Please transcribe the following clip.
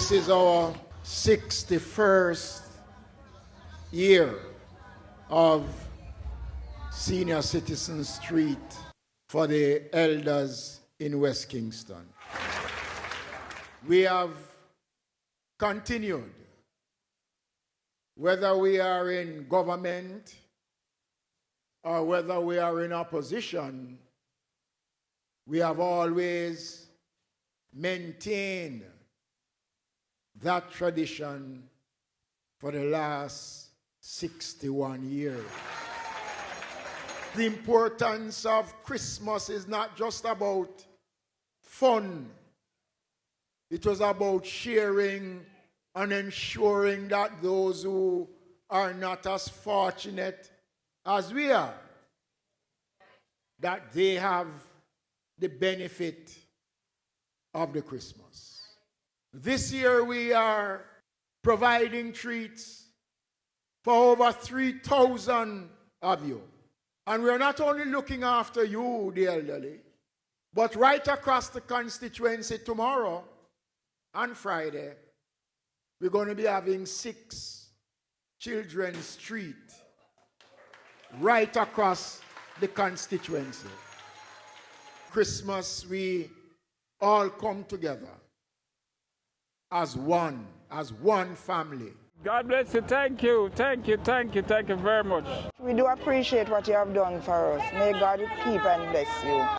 This is our 61st year of Senior Citizen Street for the elders in West Kingston. We have continued, whether we are in government or whether we are in opposition, we have always maintained that tradition for the last 61 years. The importance of Christmas is not just about fun. It was about sharing and ensuring that those who are not as fortunate as we are, that they have the benefit of the Christmas. This year we are providing treats for over 3,000 of you. And we're not only looking after you, the elderly, but right across the constituency tomorrow and Friday, we're going to be having 6 children's treats right across the constituency. Christmas, we all come together as one family. God bless you. Thank you. Thank you. Thank you. Thank you very much. We do appreciate what you have done for us. May God keep and bless you.